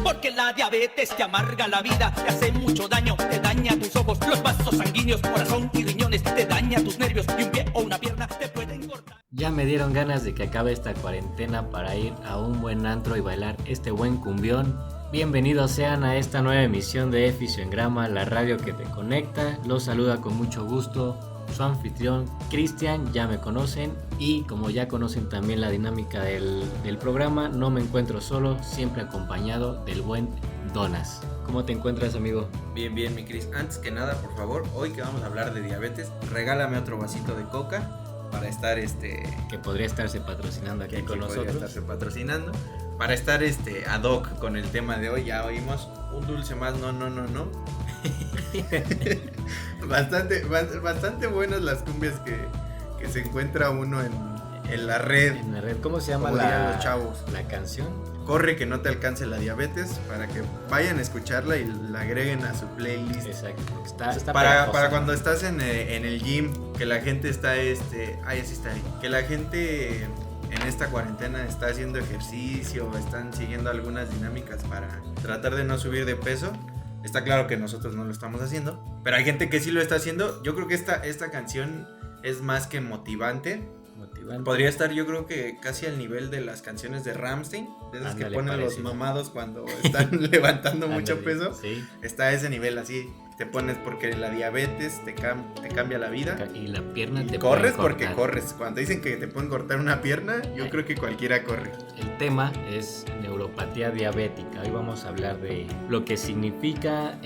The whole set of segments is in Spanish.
Porque la diabetes te amarga la vida, te hace mucho daño, te daña tus ojos, los vasos sanguíneos, corazón y riñones, te daña tus nervios y un pie o una pierna te pueden cortar. Ya me dieron ganas de que acabe esta cuarentena para ir a un buen antro y bailar este buen cumbión. Bienvenidos sean a esta nueva emisión de Fisioengrama, la radio que te conecta. Los saluda con mucho gusto su anfitrión Cristian, ya me conocen, y como ya conocen también la dinámica del programa, no me encuentro solo, siempre acompañado del buen Donas. ¿Cómo te encuentras, amigo? Bien, mi Cris. Antes que nada, por favor, hoy que vamos a hablar de diabetes, regálame otro vasito de coca para estar que podría estarse patrocinando aquí con nosotros. Estarse patrocinando para estar ad hoc con el tema de hoy. Ya oímos un dulce más, no. bastante buenas las cumbias que se encuentra uno en la red. En la red, ¿cómo se llama los chavos? La canción. Corre que no te alcance la diabetes, para que vayan a escucharla y la agreguen a su playlist. Exacto. Está para cuando estás en el gym, que la gente está así está ahí. Que la gente en esta cuarentena está haciendo ejercicio, están siguiendo algunas dinámicas para tratar de no subir de peso. Está claro que nosotros no lo estamos haciendo, pero hay gente que sí lo está haciendo. Yo creo que esta canción es más que motivante. Podría estar, yo creo que casi al nivel de las canciones de Rammstein, de esas que ponen los mamados cuando están levantando mucho peso. Sí. Está a ese nivel así. Te pones porque la diabetes te cambia la vida. Y la pierna te corres pueden porque cortar. corres. Cuando dicen que te pueden cortar una pierna, yo creo que cualquiera corre. El tema es neuropatía diabética. Hoy vamos a hablar de lo que significa,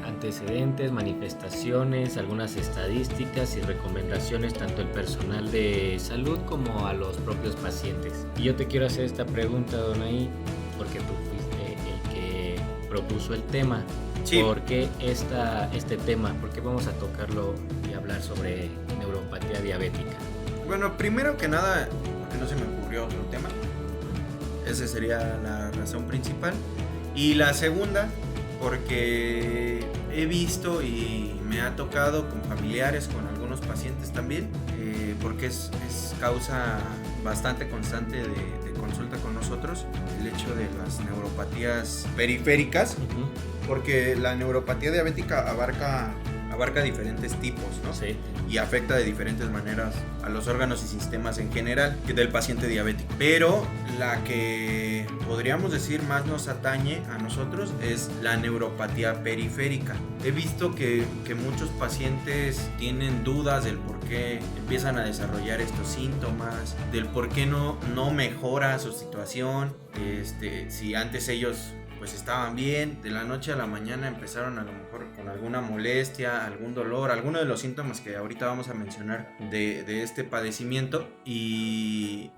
antecedentes, manifestaciones, algunas estadísticas y recomendaciones tanto al personal de salud como a los propios pacientes. Y yo te quiero hacer esta pregunta, Donaí, porque tú fuiste el que propuso el tema. Sí. ¿Por qué este tema? ¿Por qué vamos a tocarlo y hablar sobre neuropatía diabética? Bueno, primero que nada, porque no se me ocurrió otro tema. Esa sería la razón principal. Y la segunda, porque he visto y me ha tocado con familiares, con algunos pacientes también, porque es causa bastante constante de consulta con nosotros, el hecho de las neuropatías periféricas. Porque la neuropatía diabética abarca diferentes tipos, ¿no? Sí. Y afecta de diferentes maneras a los órganos y sistemas en general del paciente diabético. Pero la que podríamos decir más nos atañe a nosotros es la neuropatía periférica. He visto que muchos pacientes tienen dudas del por qué empiezan a desarrollar estos síntomas, del por qué no mejora su situación, si antes ellos pues estaban bien, de la noche a la mañana empezaron a lo mejor con alguna molestia, algún dolor, alguno de los síntomas que ahorita vamos a mencionar de este padecimiento, y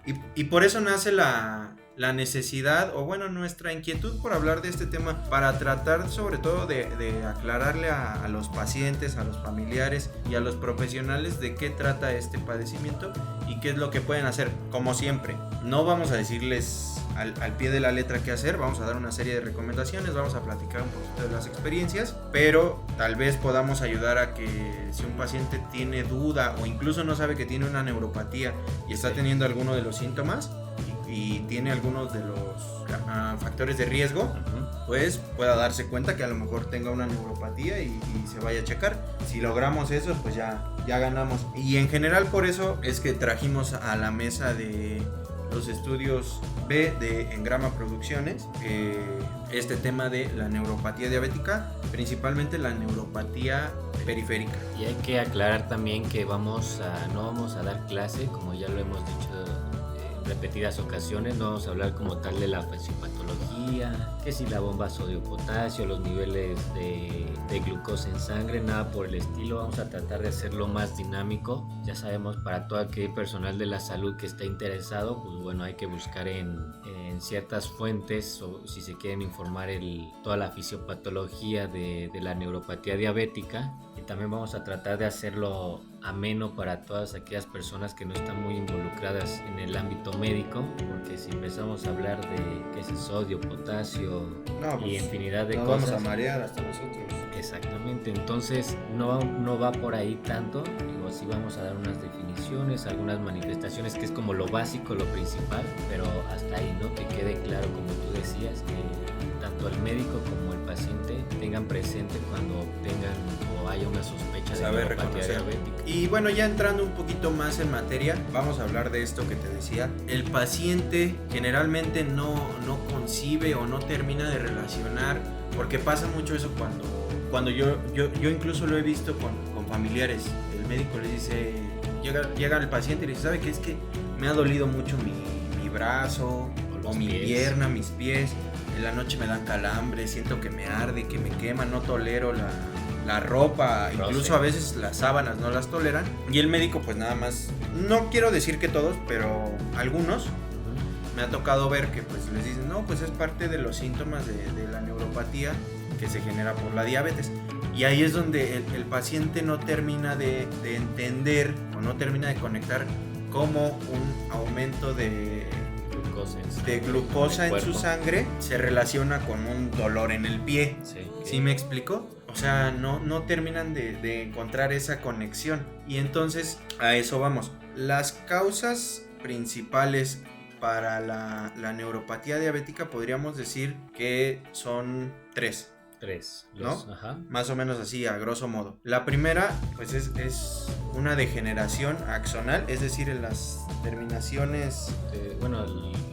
por eso nace la necesidad, o bueno, nuestra inquietud por hablar de este tema, para tratar sobre todo de aclararle a los pacientes, a los familiares y a los profesionales de qué trata este padecimiento y qué es lo que pueden hacer. Como siempre, no vamos a decirles al pie de la letra qué hacer, vamos a dar una serie de recomendaciones, vamos a platicar un poquito de las experiencias, pero tal vez podamos ayudar a que si un paciente tiene duda o incluso no sabe que tiene una neuropatía y está teniendo alguno de los síntomas y tiene algunos de los factores de riesgo, pues pueda darse cuenta que a lo mejor tenga una neuropatía y se vaya a checar. Si logramos eso, pues ya ganamos. Y en general por eso es que trajimos a la mesa de los estudios B de Engrama Producciones este tema de la neuropatía diabética, principalmente la neuropatía periférica. Y hay que aclarar también que no vamos a dar clase, como ya lo hemos dicho en repetidas ocasiones, no vamos a hablar como tal de la fisiopatología, que si la bomba sodio-potasio, los niveles de glucosa en sangre, nada por el estilo. Vamos a tratar de hacerlo más dinámico. Ya sabemos, para todo aquel personal de la salud que está interesado, pues bueno, hay que buscar en ciertas fuentes, o si se quieren informar toda la fisiopatología de la neuropatía diabética. Y también vamos a tratar de hacerlo ameno para todas aquellas personas que no están muy involucradas en el ámbito médico, porque si empezamos a hablar de qué es el sodio, potasio y infinidad de cosas, vamos a marear hasta nosotros. Exactamente, entonces no va por ahí tanto. Digo, sí vamos a dar unas definiciones, algunas manifestaciones, que es como lo básico, lo principal, pero hasta ahí, ¿no? Que quede claro, como tú decías, que tanto tanto el médico como el paciente tengan presente cuando tengan o haya una sospecha de Saber neuropatía reconocer. diabética. Y bueno, ya entrando un poquito más en materia, vamos a hablar de esto que te decía. El paciente generalmente no concibe o no termina de relacionar, porque pasa mucho eso cuando yo incluso lo he visto con familiares. El médico le dice, llega el paciente y le dice, ¿sabe qué? Es que me ha dolido mucho mi brazo o mi pierna, mis pies. En la noche me dan calambre, siento que me arde, que me quema, no tolero la ropa, incluso a veces las sábanas no las toleran. Y el médico pues nada más, no quiero decir que todos, pero algunos me ha tocado ver que pues les dicen, no, pues es parte de los síntomas de la neuropatía que se genera por la diabetes. Y ahí es donde el paciente no termina de entender o no termina de conectar cómo un aumento de glucosa en su sangre se relaciona con un dolor en el pie. ¿Sí me explico? O sea, no terminan de encontrar esa conexión. Y entonces a eso vamos. Las causas principales para la neuropatía diabética podríamos decir que son tres. ¿No? Ajá. Más o menos así, a grosso modo. La primera, pues es una degeneración axonal, es decir, en las terminaciones...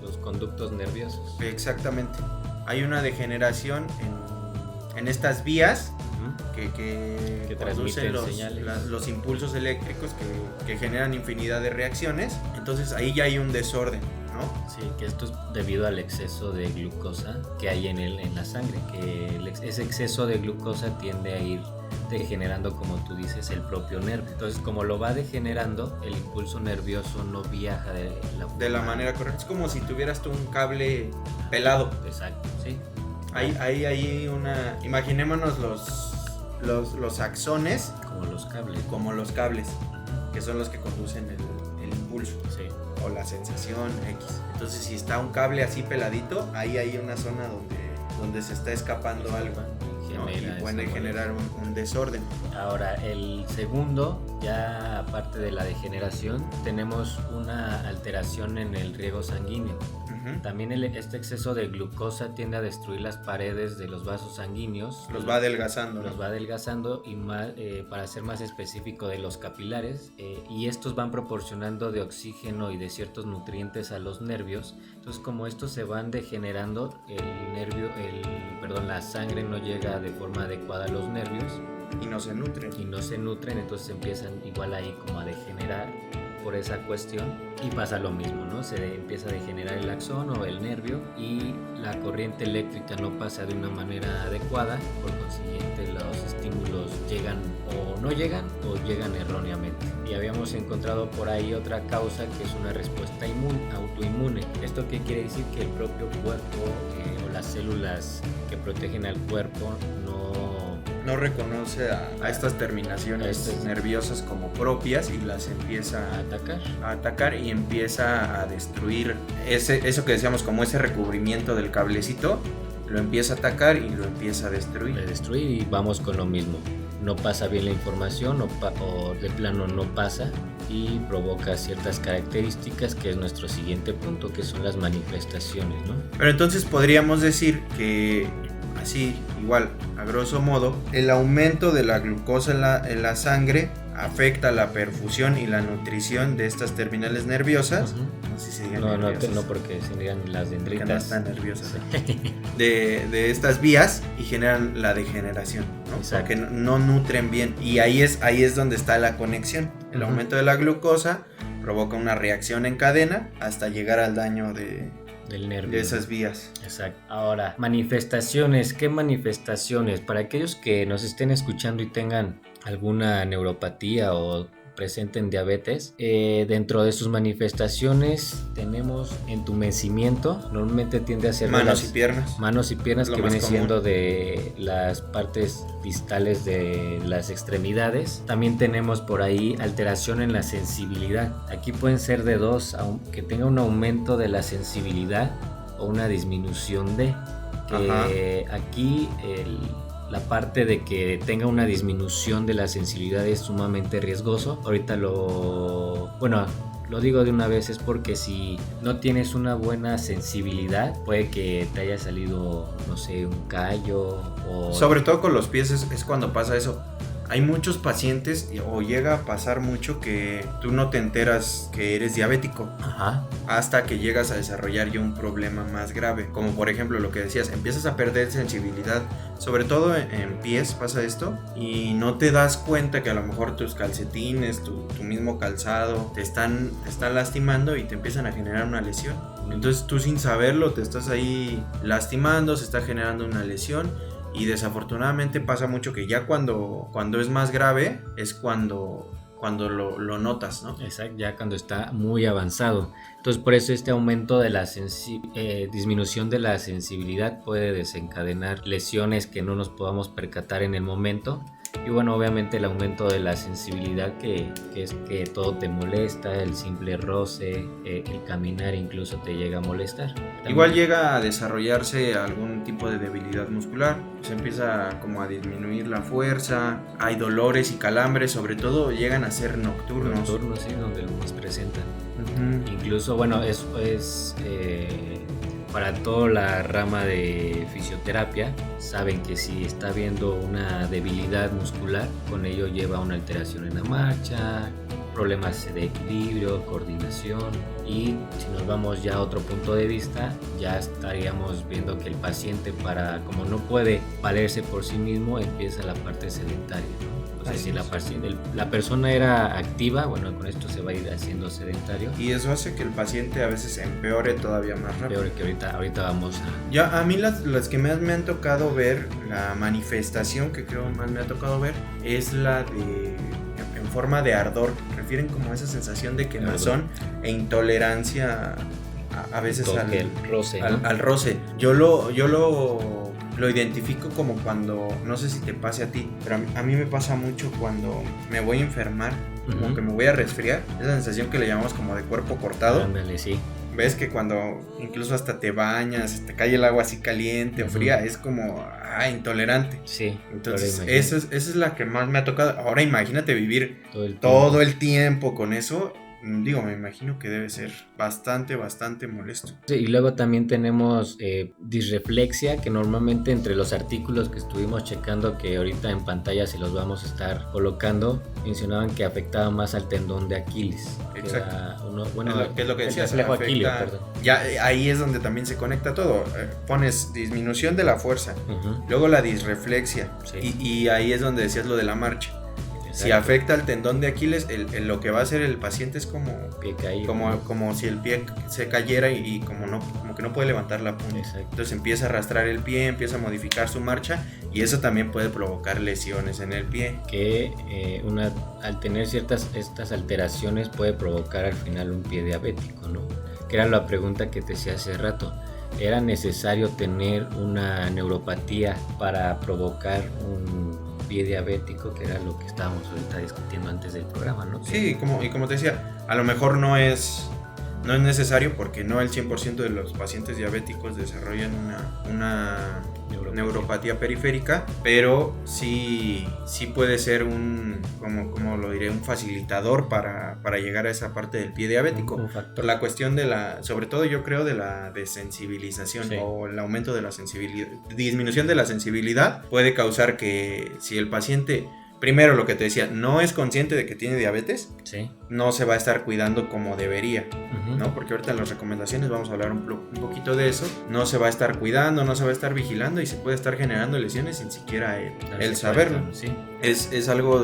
los conductos nerviosos. Exactamente. Hay una degeneración en estas vías que transmiten producen los impulsos eléctricos que generan infinidad de reacciones. Entonces ahí ya hay un desorden, ¿no? Sí, que esto es debido al exceso de glucosa que hay en la sangre, que ese exceso de glucosa tiende a ir degenerando, como tú dices, el propio nervio. Entonces, como lo va degenerando, el impulso nervioso no viaja de la manera correcta. Es como si tuvieras tú un cable pelado. Exacto, sí. Hay una... Imaginémonos los axones como los cables, que son los que conducen el impulso. Sí. O la sensación X. Entonces, si está un cable así peladito, ahí hay una zona donde se está escapando algo, ¿no? Y puede generar un desorden. Ahora, el segundo, ya aparte de la degeneración, tenemos una alteración en el riego sanguíneo. También este exceso de glucosa tiende a destruir las paredes de los vasos sanguíneos. Los va adelgazando. Los va adelgazando y para ser más específico, de los capilares. Y estos van proporcionando de oxígeno y de ciertos nutrientes a los nervios. Entonces, como estos se van degenerando, la sangre no llega de forma adecuada a los nervios. Y no se nutren. Entonces empiezan igual ahí como a degenerar por esa cuestión y pasa lo mismo, ¿no? Se empieza a degenerar el axón o el nervio y la corriente eléctrica no pasa de una manera adecuada, por consiguiente los estímulos llegan o no llegan o llegan erróneamente. Y habíamos encontrado por ahí otra causa que es una respuesta autoinmune. ¿Esto qué quiere decir? Que el propio cuerpo o las células que protegen al cuerpo no reconoce a estas terminaciones nerviosas como propias y las empieza a atacar y empieza a destruir eso que decíamos como ese recubrimiento del cablecito, lo empieza a atacar y lo empieza a destruir. Y vamos con lo mismo. No pasa bien la información o de plano no pasa y provoca ciertas características, que es nuestro siguiente punto, que son las manifestaciones, ¿no? Pero entonces podríamos decir que así, igual, a grosso modo, el aumento de la glucosa en la sangre afecta la perfusión y la nutrición de estas terminales nerviosas. No sé si se digan nerviosas. No, porque se digan las dendritas. Que no están nerviosas. De estas vías y generan la degeneración, ¿no? Porque no nutren bien. Y ahí es donde está la conexión. El aumento de la glucosa provoca una reacción en cadena hasta llegar al daño del nervio, de esas vías. Exacto. Ahora, manifestaciones. ¿Qué manifestaciones? Para aquellos que nos estén escuchando y tengan alguna neuropatía o presenten diabetes, dentro de sus manifestaciones tenemos entumecimiento. Normalmente tiende a ser manos y piernas, que viene siendo de las partes distales de las extremidades. También tenemos por ahí alteración en la sensibilidad. Aquí pueden ser de dos, que tenga un aumento de la sensibilidad o una disminución de aquí la parte de que tenga una disminución de la sensibilidad es sumamente riesgoso. Ahorita lo digo de una vez, es porque si no tienes una buena sensibilidad, puede que te haya salido, no sé, un callo o... Sobre todo con los pies es cuando pasa eso. Hay muchos pacientes, o llega a pasar mucho, que tú no te enteras que eres diabético. Ajá. Hasta que llegas a desarrollar ya un problema más grave. Como por ejemplo lo que decías, empiezas a perder sensibilidad. Sobre todo en pies pasa esto. Y no te das cuenta que a lo mejor tus calcetines, tu mismo calzado, te están lastimando y te empiezan a generar una lesión. Entonces tú sin saberlo te estás ahí lastimando, se está generando una lesión. Y desafortunadamente pasa mucho que ya cuando es más grave es cuando lo notas, ¿no? Exacto, ya cuando está muy avanzado. Entonces por eso este aumento de la disminución de la sensibilidad puede desencadenar lesiones que no nos podamos percatar en el momento. Y bueno, obviamente el aumento de la sensibilidad que es que todo te molesta, el simple roce, el caminar incluso te llega a molestar. También, igual llega a desarrollarse algún tipo de debilidad muscular, se empieza como a disminuir la fuerza, hay dolores y calambres, sobre todo llegan a ser nocturnos. Nocturnos, sí, donde lo más presentan. Uh-huh. Incluso, bueno, eso es para toda la rama de fisioterapia, saben que si está habiendo una debilidad muscular, con ello lleva una alteración en la marcha, problemas de equilibrio, coordinación, y si nos vamos ya a otro punto de vista, ya estaríamos viendo que el paciente, como no puede valerse por sí mismo, empieza la parte sedentaria, ¿no? O sea, si la persona era activa, bueno, con esto se va a ir haciendo sedentario. Y eso hace que el paciente a veces empeore todavía más rápido. Peor que ahorita vamos a... Ya, a mí las que más me han tocado ver, la manifestación que creo más me ha tocado ver, es la de en forma de ardor. Refieren como a esa sensación de quemazón e intolerancia a veces el roce, ¿no? al roce. Yo lo identifico como cuando, no sé si te pase a ti, pero a mí me pasa mucho cuando me voy a enfermar, como Uh-huh. que me voy a resfriar, esa sensación que le llamamos como de cuerpo cortado. Ándale, sí. Ves que cuando incluso hasta te bañas, te cae el agua así caliente o Uh-huh. fría, es como intolerante. Sí. Entonces esa es la que más me ha tocado. Ahora imagínate vivir todo todo el tiempo con eso. Digo, me imagino que debe ser bastante molesto. Sí, y luego también tenemos disreflexia, que normalmente entre los artículos que estuvimos checando, que ahorita en pantalla se los vamos a estar colocando, mencionaban que afectaba más al tendón de Aquiles. Exacto. Que es lo que decías, el reflejo aquileo, perdón. Ya ahí es donde también se conecta todo. Pones disminución de la fuerza, Uh-huh. luego la disreflexia, Sí. y ahí es donde decías lo de la marcha. Si afecta al tendón de Aquiles, lo que va a hacer el paciente es como Pie caído, como si el pie se cayera y como que no puede levantar la punta. Exacto. Entonces empieza a arrastrar el pie, empieza a modificar su marcha, y eso también puede provocar lesiones en el pie. Que al tener estas alteraciones puede provocar al final un pie diabético, ¿no? Que era la pregunta que te hacía hace rato. ¿Era necesario tener una neuropatía para provocar un pie diabético, que era lo que estábamos ahorita discutiendo antes del programa, ¿no? Sí, como te decía, a lo mejor no es necesario, porque no el 100% de los pacientes diabéticos desarrollan una neuropatía periférica, pero sí puede ser como lo diré, un facilitador para llegar a esa parte del pie diabético. Un factor. Por la cuestión sobre todo yo creo, de la desensibilización, sí, o el aumento de la sensibilidad, disminución de la sensibilidad puede causar que si el paciente, primero lo que te decía, no es consciente de que tiene diabetes, Sí. no se va a estar cuidando como debería, Uh-huh. ¿no? Porque ahorita en las recomendaciones vamos a hablar un poquito de eso. No se va a estar cuidando, no se va a estar vigilando, y se puede estar generando lesiones sin siquiera el saberlo. Sí. Es algo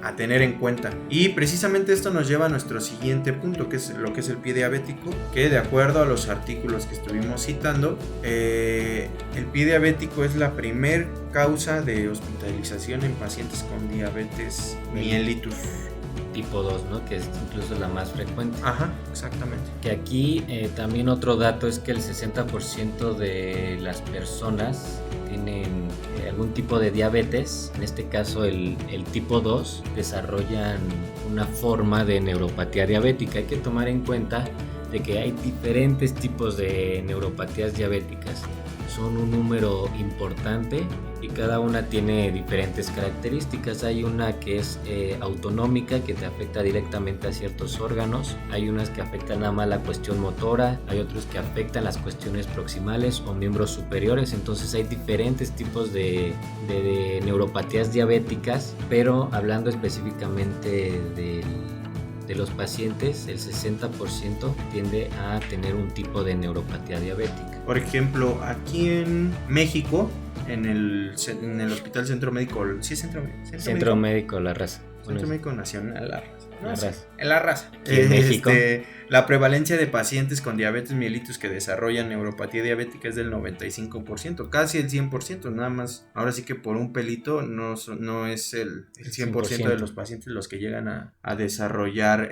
a tener en cuenta. Y precisamente esto nos lleva a nuestro siguiente punto, que es lo que es el pie diabético, que de acuerdo a los artículos que estuvimos citando, el pie diabético es la primer causa de hospitalización en pacientes con diabetes mellitus Tipo 2, ¿no? Que es incluso la más frecuente. Ajá, exactamente. Que aquí también otro dato es que el 60% de las personas tienen algún tipo de diabetes, en este caso el tipo 2, desarrollan una forma de neuropatía diabética. Hay que tomar en cuenta de que hay diferentes tipos de neuropatías diabéticas. son un número importante y cada una tiene diferentes características. Hay una que es autonómica, que te afecta directamente a ciertos órganos. Hay unas que afectan nada más la cuestión motora, hay otros que afectan las cuestiones proximales o miembros superiores. Entonces hay diferentes tipos de neuropatías diabéticas, pero hablando específicamente de los pacientes, el 60% tiende a tener un tipo de neuropatía diabética. Por ejemplo, aquí en México, en el Hospital Centro Médico, ¿sí es Centro Médico La Raza. Centro Médico Nacional La Raza. La Raza. En La Raza. En México. La prevalencia de pacientes con diabetes mellitus que desarrollan neuropatía diabética es del 95%, casi el 100%, nada más. Ahora sí que por un pelito no es el 100% de los pacientes los que llegan a desarrollar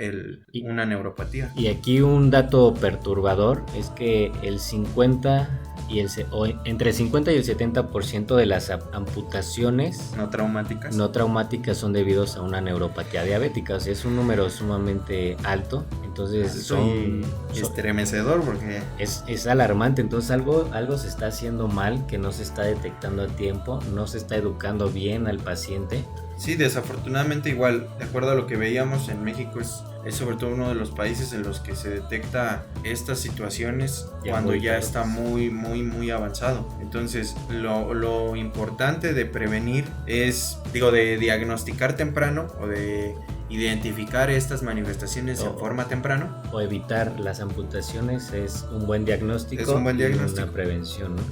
una neuropatía. Y aquí un dato perturbador es que el 50 y entre el 50 y el 70% de las amputaciones no traumáticas son debidos a una neuropatía diabética. O sea, es un número sumamente alto. Entonces estremecedor porque es alarmante. Entonces algo se está haciendo mal, que no se está detectando a tiempo, no se está educando bien al paciente. Sí, desafortunadamente igual, de acuerdo a lo que veíamos en México, es sobre todo uno de los países en los que se detecta estas situaciones cuando ya está muy, muy, muy avanzado. Entonces, lo importante de prevenir es, de diagnosticar temprano o de identificar estas manifestaciones en forma temprana. O evitar las amputaciones es un buen diagnóstico. Es un buen diagnóstico. Y una prevención, ¿no?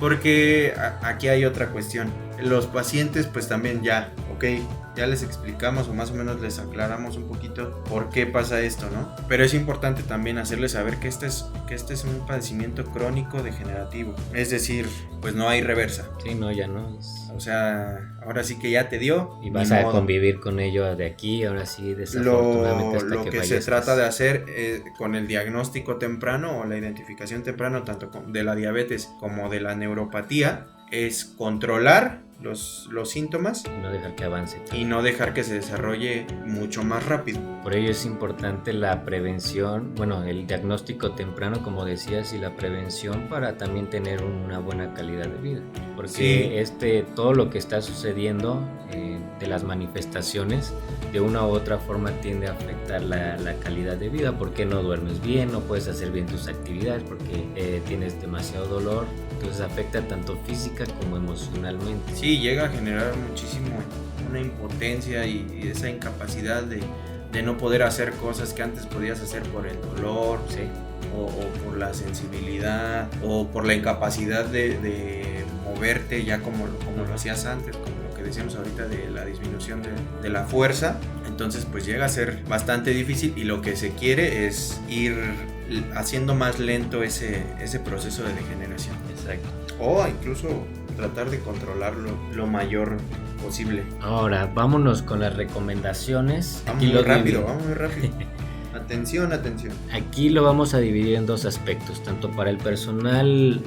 Porque aquí hay otra cuestión. Los pacientes pues también ya les explicamos o más o menos les aclaramos un poquito por qué pasa esto, ¿no? Pero es importante también hacerles saber que este es un padecimiento crónico degenerativo. Es decir, pues no hay reversa. Sí, no, ya no. O sea, ahora sí que ya te dio. Y vas a convivir con ello de aquí, ahora sí, desafortunadamente hasta lo que se trata de hacer con el diagnóstico temprano o la identificación temprana tanto de la diabetes como de la neuropatía es controlar los síntomas y no dejar que avance y no dejar que se desarrolle mucho más rápido. Por ello es importante la prevención, el diagnóstico temprano, como decías, y la prevención para también tener una buena calidad de vida, porque todo lo que está sucediendo de las manifestaciones de una u otra forma tiende a afectar la calidad de vida, porque no duermes bien, no puedes hacer bien tus actividades porque tienes demasiado dolor. Entonces afecta tanto física como emocionalmente. Sí, llega a generar muchísimo una impotencia y esa incapacidad de no poder hacer cosas que antes podías hacer por el dolor, sí, o por la sensibilidad, o por la incapacidad de moverte ya como lo hacías antes, como lo que decíamos ahorita de la disminución de la fuerza. Entonces pues llega a ser bastante difícil y lo que se quiere es ir haciendo más lento ese proceso de degeneración. Exacto. O incluso tratar de controlarlo lo mayor posible. Ahora, vámonos con las recomendaciones. Vamos muy rápido. Atención. Aquí lo vamos a dividir en dos aspectos, tanto para el personal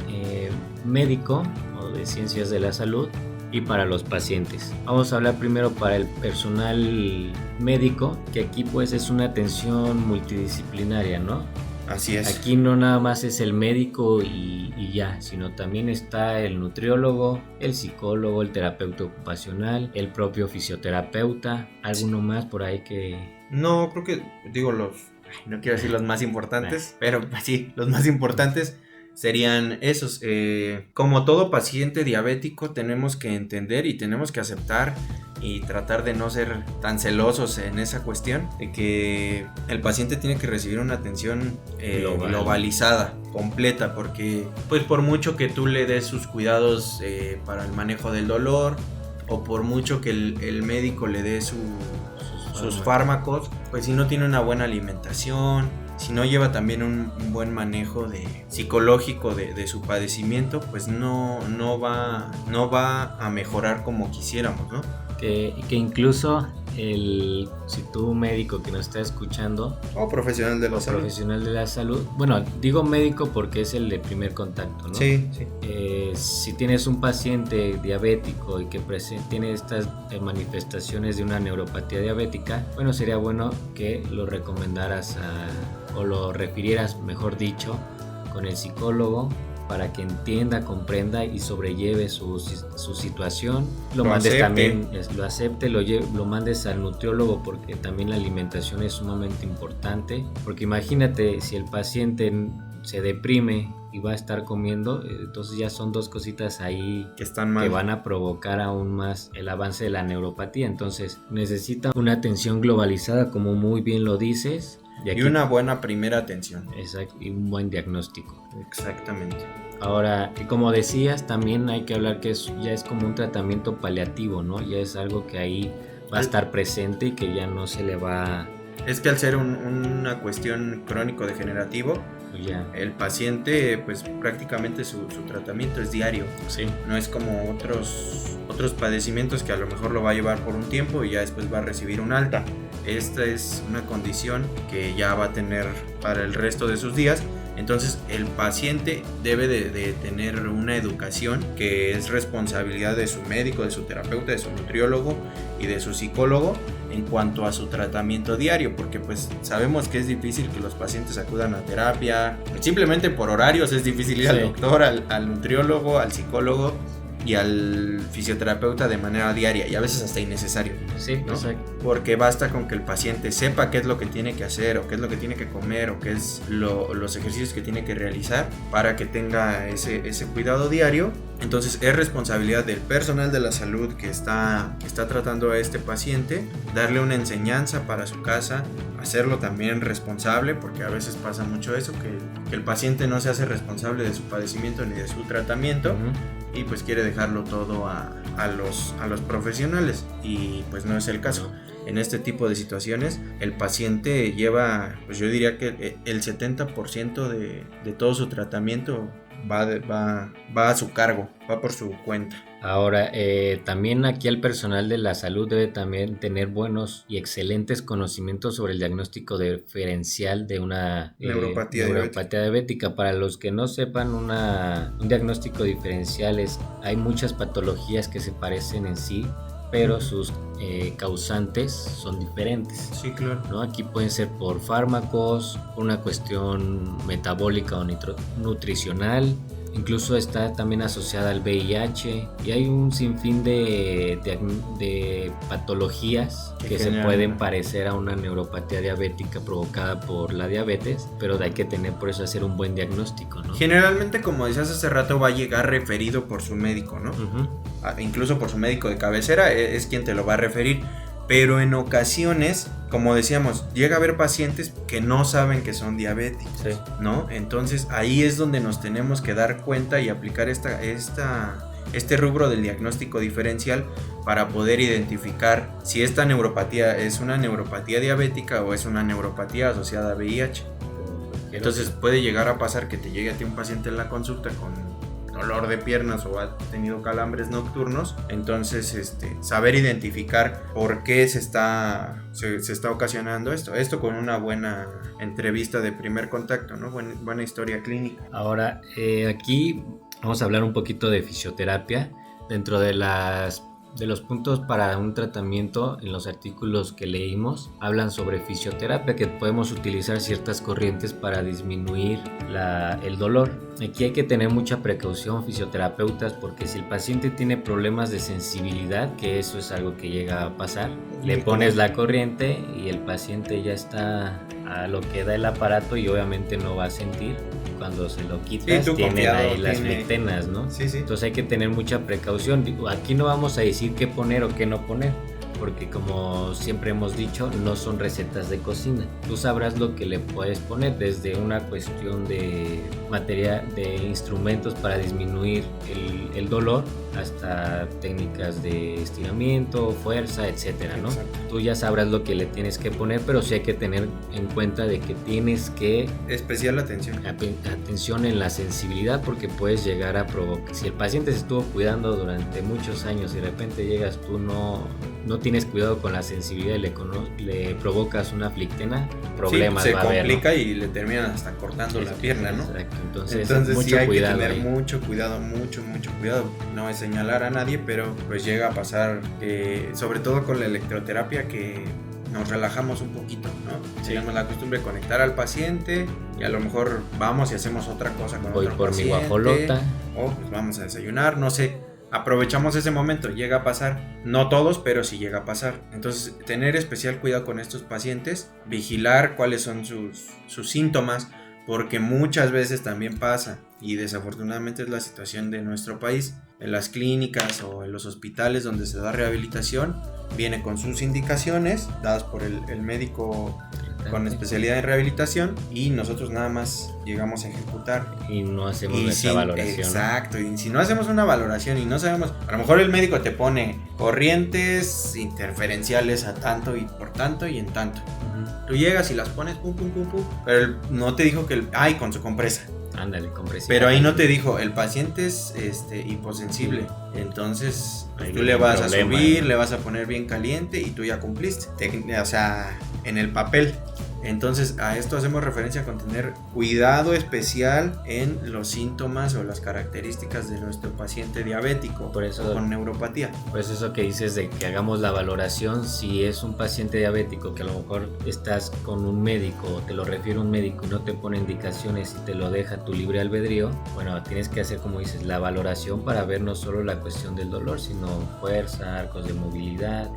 médico o de ciencias de la salud y para los pacientes. Vamos a hablar primero para el personal médico, que aquí pues es una atención multidisciplinaria, ¿no? Así es. Aquí no nada más es el médico y ya, sino también está el nutriólogo, el psicólogo, el terapeuta ocupacional, el propio fisioterapeuta, alguno más por ahí que... No, creo que, no quiero decir los más importantes, pero sí, los más importantes serían esos. Como todo paciente diabético tenemos que entender y tenemos que aceptar y tratar de no ser tan celosos en esa cuestión de que el paciente tiene que recibir una atención globalizada, completa, porque pues por mucho que tú le des sus cuidados para el manejo del dolor o por mucho que el médico le dé sus fármacos, pues si no tiene una buena alimentación, si no lleva también un buen manejo psicológico de su padecimiento, pues no va a mejorar como quisiéramos, ¿no? Que incluso si tú médico que nos está escuchando o profesional de la salud, bueno, digo médico porque es el de primer contacto, ¿no? Sí. Si tienes un paciente diabético y que tiene estas manifestaciones de una neuropatía diabética, bueno, sería bueno que lo recomendaras o lo refirieras, mejor dicho, con el psicólogo para que entienda, comprenda y sobrelleve su situación. Lo mandes acepte. también, lo acepte, lo mandes al nutriólogo, porque también la alimentación es sumamente importante. Porque imagínate, si el paciente se deprime y va a estar comiendo, entonces ya son dos cositas ahí Que están mal. que van a provocar aún más el avance de la neuropatía. Entonces necesita una atención globalizada, como muy bien lo dices. Y una buena primera atención. Exacto, y un buen diagnóstico. Exactamente. Ahora, como decías, también hay que hablar que ya es como un tratamiento paliativo, ¿no? Ya es algo que ahí va a estar presente y que ya no se le va... Es que al ser una cuestión crónico-degenerativo, Ya. el paciente, pues prácticamente su tratamiento es diario. Sí. No es como otros padecimientos que a lo mejor lo va a llevar por un tiempo y ya después va a recibir un alta. Esta es una condición que ya va a tener para el resto de sus días. Entonces el paciente debe de tener una educación que es responsabilidad de su médico, de su terapeuta, de su nutriólogo y de su psicólogo en cuanto a su tratamiento diario, porque pues sabemos que es difícil que los pacientes acudan a terapia, simplemente por horarios es difícil ir al doctor, al nutriólogo, al psicólogo y al fisioterapeuta de manera diaria y a veces hasta innecesario. Sí, ¿no? exacto. Porque basta con que el paciente sepa qué es lo que tiene que hacer o qué es lo que tiene que comer o qué es los ejercicios que tiene que realizar para que tenga ese cuidado diario. Entonces es responsabilidad del personal de la salud que está tratando a este paciente darle una enseñanza para su casa, hacerlo también responsable, porque a veces pasa mucho eso, que el paciente no se hace responsable de su padecimiento ni de su tratamiento. Y pues quiere dejarlo todo a los profesionales y pues no es el caso. En este tipo de situaciones el paciente lleva, pues yo diría que el 70% de todo su tratamiento va a su cargo, va por su cuenta. Ahora, también aquí el personal de la salud debe también tener buenos y excelentes conocimientos sobre el diagnóstico diferencial de una Neuropatía diabética. Para los que no sepan, un diagnóstico diferencial hay muchas patologías que se parecen en sí, pero sus causantes son diferentes. Sí, claro. ¿No? Aquí pueden ser por fármacos, por una cuestión metabólica o nutricional. Incluso está también asociada al VIH y hay un sinfín de patologías que se pueden parecer a una neuropatía diabética provocada por la diabetes, pero hay que tener por eso hacer un buen diagnóstico, ¿no? Generalmente, como decías hace rato, va a llegar referido por su médico, ¿no? Incluso por su médico de cabecera es quien te lo va a referir. Pero en ocasiones, como decíamos, llega a haber pacientes que no saben que son diabéticos, sí, ¿no? Entonces ahí es donde nos tenemos que dar cuenta y aplicar este rubro del diagnóstico diferencial para poder identificar si esta neuropatía es una neuropatía diabética o es una neuropatía asociada a VIH. Entonces puede llegar a pasar que te llegue a ti un paciente en la consulta con dolor de piernas o ha tenido calambres nocturnos, entonces saber identificar por qué se está ocasionando esto con una buena entrevista de primer contacto, ¿no? Buena historia clínica. Ahora, aquí vamos a hablar un poquito de fisioterapia. Dentro de los puntos para un tratamiento, en los artículos que leímos hablan sobre fisioterapia, que podemos utilizar ciertas corrientes para disminuir el dolor. Aquí hay que tener mucha precaución, fisioterapeutas, porque si el paciente tiene problemas de sensibilidad, que eso es algo que llega a pasar, le pones la corriente y el paciente ya está a lo que da el aparato y obviamente no va a sentir. Cuando se lo quitas, tienen ahí las flectenas, ¿no? Sí, sí. Entonces hay que tener mucha precaución. Aquí no vamos a decir qué poner o qué no poner, porque como siempre hemos dicho, no son recetas de cocina. Tú sabrás lo que le puedes poner, desde una cuestión de materia, de instrumentos para disminuir el dolor, hasta técnicas de estiramiento, fuerza, etcétera, ¿no? Exacto. Tú ya sabrás lo que le tienes que poner, pero sí hay que tener en cuenta de que tienes que especial atención en la sensibilidad, porque puedes llegar a provocar, si el paciente se estuvo cuidando durante muchos años y de repente llegas tú, no tienes cuidado con la sensibilidad y le provocas una flictena, problemas se va a haber, complica, ¿no? Y Y le terminan hasta cortando la pierna, ¿no? Exacto. Entonces sí hay que tener ahí. mucho cuidado. No es señalar a nadie, pero pues llega a pasar, sobre todo con la electroterapia, que nos relajamos un poquito, ¿no? Sí. Tenemos la costumbre de conectar al paciente y a lo mejor vamos y hacemos otra cosa con Voy otro por mi paciente, guajolota. o pues vamos a desayunar, no sé. Aprovechamos ese momento, llega a pasar, no todos, pero sí llega a pasar. Entonces, tener especial cuidado con estos pacientes, vigilar cuáles son sus síntomas, porque muchas veces también pasa, y desafortunadamente es la situación de nuestro país, en las clínicas o en los hospitales donde se da rehabilitación, viene con sus indicaciones dadas por el médico con especialidad en rehabilitación, y nosotros nada más llegamos a ejecutar. Y no hacemos Y nuestra valoración. exacto, y si no hacemos una valoración y no sabemos, a lo mejor el médico te pone corrientes interferenciales a tanto y por tanto y en tanto. Ujú. Tú llegas y las pones pum pum pum pum, pero él no te dijo que con su compresa. Ándale, compresiva. Pero ahí no te dijo, el paciente es hiposensible. Entonces Ahí tú viene le el vas problema, a subir, ¿no? le vas a poner bien caliente y tú ya cumpliste. O sea, en el papel. Entonces a esto hacemos referencia con tener cuidado especial en los síntomas o las características de nuestro paciente diabético Por eso- o con neuropatía. Pues eso que dices de que hagamos la valoración, si es un paciente diabético que a lo mejor estás con un médico o te lo refiere un médico y no te pone indicaciones y te lo deja a tu libre albedrío, bueno, tienes que hacer, como dices, la valoración para ver no solo la cuestión del dolor, sino fuerza, arcos de movilidad,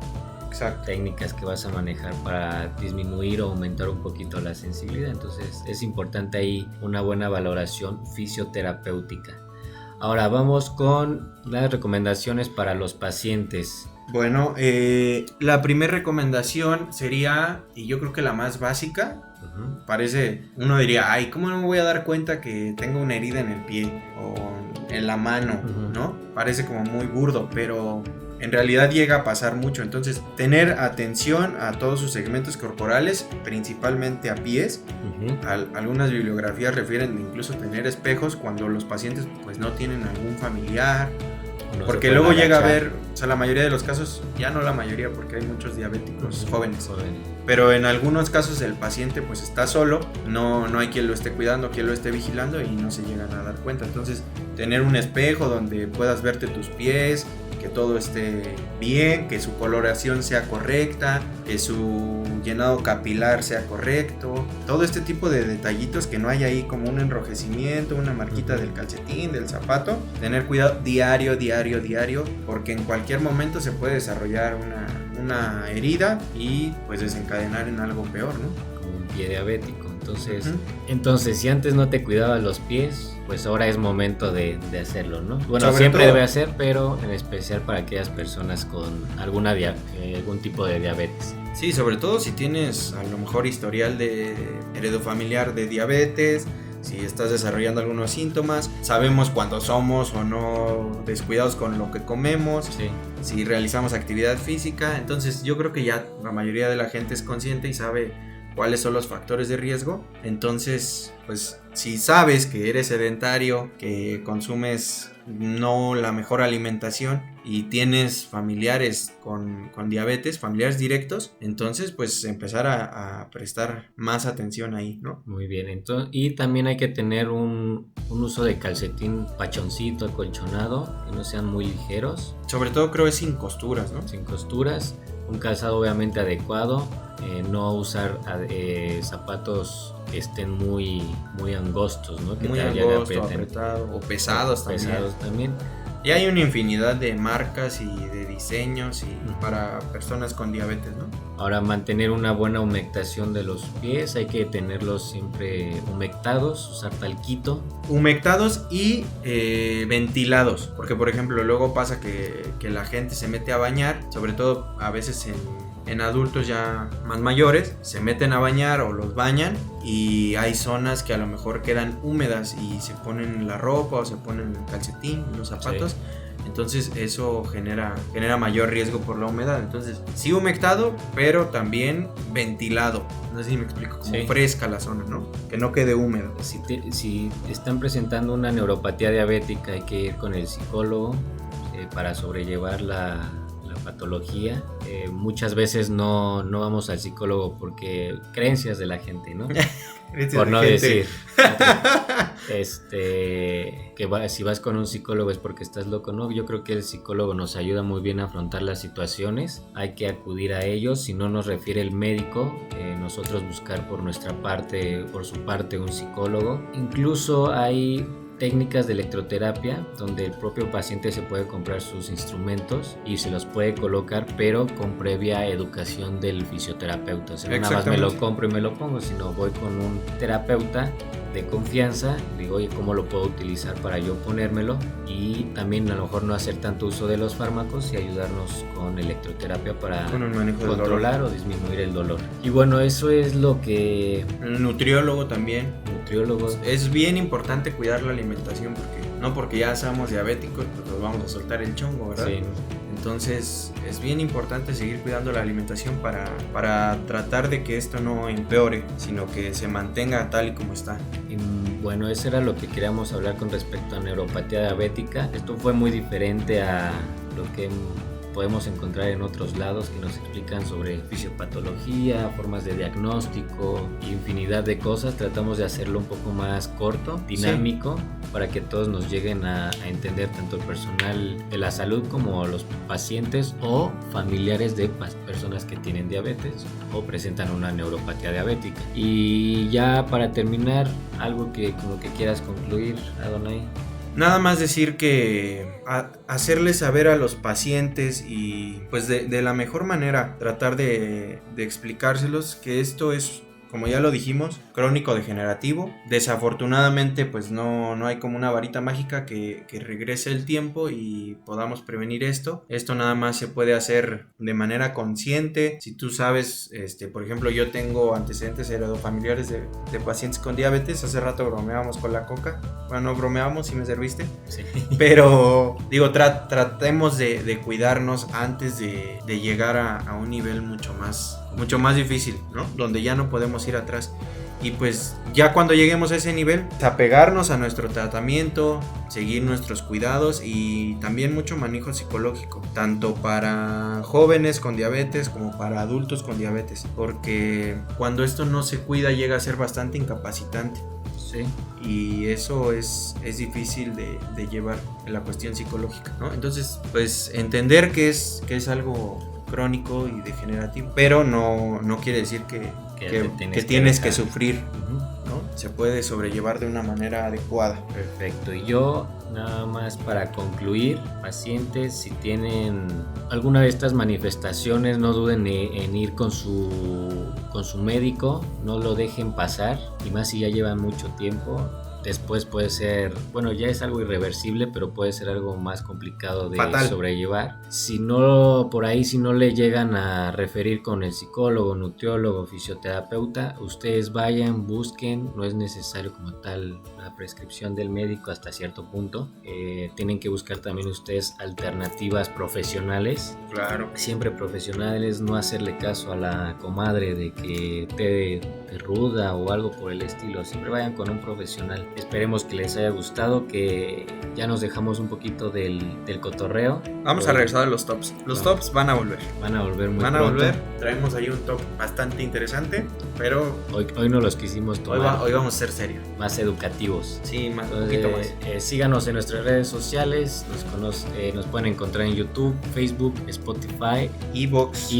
Exacto. técnicas que vas a manejar para disminuir o aumentar un poquito la sensibilidad. Entonces es importante ahí una buena valoración fisioterapéutica. Ahora vamos con las recomendaciones para los pacientes. Bueno, la primera recomendación sería, y yo creo que la más básica, Ujú. parece, uno diría, ay, ¿cómo no me voy a dar cuenta que tengo una herida en el pie o en la mano, Ujú. ¿no? Parece como muy burdo, pero en realidad llega a pasar mucho. Entonces, tener atención a todos sus segmentos corporales, principalmente a pies. Ujú. Algunas bibliografías refieren incluso tener espejos cuando los pacientes pues no tienen algún familiar. No se Porque pueden luego llega a agachar. ver, o sea, la mayoría de los casos, ya no la mayoría porque hay muchos diabéticos jóvenes, Jóvenes. pero en algunos casos el paciente pues está solo, no hay quien lo esté cuidando, quien lo esté vigilando y no se llegan a dar cuenta. Entonces, tener un espejo donde puedas verte tus pies, que todo esté bien, que su coloración sea correcta, que su llenado capilar sea correcto, todo este tipo de detallitos, que no haya ahí como un enrojecimiento, una marquita del calcetín, del zapato. Tener cuidado diario, porque en cualquier momento se puede desarrollar una herida y pues desencadenar en algo peor, ¿no? Como un pie diabético. Entonces, Ujú. entonces, si antes no te cuidabas los pies, pues ahora es momento de hacerlo, ¿no? Bueno, Sobre siempre todo- debe hacer, pero en especial para aquellas personas con algún tipo de diabetes. Sí, sobre todo si tienes a lo mejor historial de heredofamiliar de diabetes, si estás desarrollando algunos síntomas, sabemos cuando somos o no descuidados con lo que comemos, Sí. si realizamos actividad física. Entonces yo creo que ya la mayoría de la gente es consciente y sabe cuáles son los factores de riesgo. Entonces, pues si sabes que eres sedentario, que consumes no la mejor alimentación y tienes familiares con diabetes, familiares directos, entonces pues empezar a prestar más atención ahí, ¿no? Muy bien, entonces, y también hay que tener un uso de calcetín pachoncito, acolchonado, que no sean muy ligeros, Sobre todo creo es sin costuras, ¿no? sin costuras, un calzado obviamente adecuado, no usar zapatos que estén muy angostos, ¿no? Que Muy te angosto, aprieten. apretado, o pesados también. Pesados también. Y hay una infinidad de marcas y de diseños y Ujú. para personas con diabetes, ¿no? Ahora, mantener una buena humectación de los pies, hay que tenerlos siempre humectados, usar talquito. Humectados y ventilados, porque por ejemplo luego pasa que la gente se mete a bañar, sobre todo a veces en adultos ya más mayores, se meten a bañar o los bañan y hay zonas que a lo mejor quedan húmedas y se ponen la ropa o se ponen el calcetín, los zapatos. Sí. Entonces eso genera mayor riesgo por la humedad. Entonces sí humectado, pero también ventilado. No sé si me explico, como Sí. fresca la zona, ¿no? Que no quede húmedo. Si están presentando una neuropatía diabética, hay que ir con el psicólogo para sobrellevar la patología. Muchas veces no vamos al psicólogo porque creencias de la gente, ¿no? por no decir si vas con un psicólogo es porque estás loco, ¿no? Yo creo que el psicólogo nos ayuda muy bien a afrontar las situaciones, hay que acudir a ellos, si no nos refiere el médico, nosotros buscar por su parte un psicólogo. Incluso hay técnicas de electroterapia donde el propio paciente se puede comprar sus instrumentos y se los puede colocar, pero con previa educación del fisioterapeuta. O sea, no nada más me lo compro y me lo pongo, sino voy con un terapeuta de confianza, digo, oye, ¿cómo lo puedo utilizar para yo ponérmelo? Y también a lo mejor no hacer tanto uso de los fármacos y ayudarnos con electroterapia para controlar o disminuir el dolor. Y bueno, eso es lo que... El nutriólogo también. Nutriólogos. Es bien importante cuidar la alimentación porque ya seamos diabéticos, pues nos vamos a soltar el chongo, ¿verdad? Sí. Entonces es bien importante seguir cuidando la alimentación para tratar de que esto no empeore, sino que se mantenga tal y como está. Y bueno, eso era lo que queríamos hablar con respecto a neuropatía diabética. Esto fue muy diferente a lo que podemos encontrar en otros lados que nos explican sobre fisiopatología, formas de diagnóstico, infinidad de cosas. Tratamos de hacerlo un poco más corto, dinámico, para que todos nos lleguen a entender, tanto el personal de la salud como los pacientes o familiares de personas que tienen diabetes o presentan una neuropatía diabética. Y ya para terminar, algo con lo que quieras concluir, Adonai. Nada más decir que hacerles saber a los pacientes y pues de la mejor manera tratar de explicárselos que esto es, como ya lo dijimos, crónico degenerativo. Desafortunadamente pues no hay como una varita mágica que regrese el tiempo y podamos prevenir esto. Esto nada más se puede hacer de manera consciente. Si tú sabes, por ejemplo, yo tengo antecedentes heredofamiliares de pacientes con diabetes. Hace rato bromeábamos con la coca. Bueno, no bromeábamos, si me serviste. Sí. Pero digo, tratemos de cuidarnos antes de llegar a un nivel mucho más difícil, ¿no? Donde ya no podemos ir atrás. Y pues ya cuando lleguemos a ese nivel, apegarnos a nuestro tratamiento, seguir nuestros cuidados y también mucho manejo psicológico, tanto para jóvenes con diabetes como para adultos con diabetes, porque cuando esto no se cuida llega a ser bastante incapacitante. Sí. Y eso es difícil de llevar en la cuestión psicológica, ¿no? Entonces, pues entender que es algo crónico y degenerativo, pero no quiere decir que tienes que sufrir, ¿no? Se puede sobrellevar de una manera adecuada. Perfecto. Y yo, nada más para concluir, pacientes, si tienen alguna de estas manifestaciones, no duden en ir con su médico, no lo dejen pasar, y más si ya llevan mucho tiempo. Después puede ser, bueno, ya es algo irreversible, pero puede ser algo más complicado de sobrellevar. Si no le llegan a referir con el psicólogo, nutriólogo, fisioterapeuta, ustedes vayan, busquen, no es necesario como tal la prescripción del médico hasta cierto punto. Tienen que buscar también ustedes alternativas profesionales. Claro. Siempre profesionales, no hacerle caso a la comadre de que te ruda o algo por el estilo. Siempre vayan con un profesional. Esperemos que les haya gustado, que ya nos dejamos un poquito del cotorreo. Vamos a regresar a los tops. Los tops van a volver. Van a volver muy pronto. Traemos ahí un top bastante interesante, pero hoy no los quisimos tomar. Hoy vamos a ser serios. Más educativos. Sí, un poquito más. Síganos en nuestras redes sociales. Nos pueden encontrar en YouTube, Facebook, Spotify, Evox,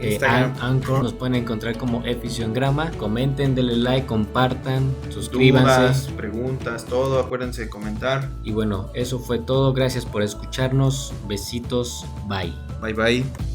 Instagram, Anchor. Nos pueden encontrar como Efisiongrama. Comenten, denle like, compartan, suscríbanse. Dudas, preguntas, todo, acuérdense de comentar. Y bueno, eso fue todo. Gracias por escucharnos. Besitos. Bye. Bye.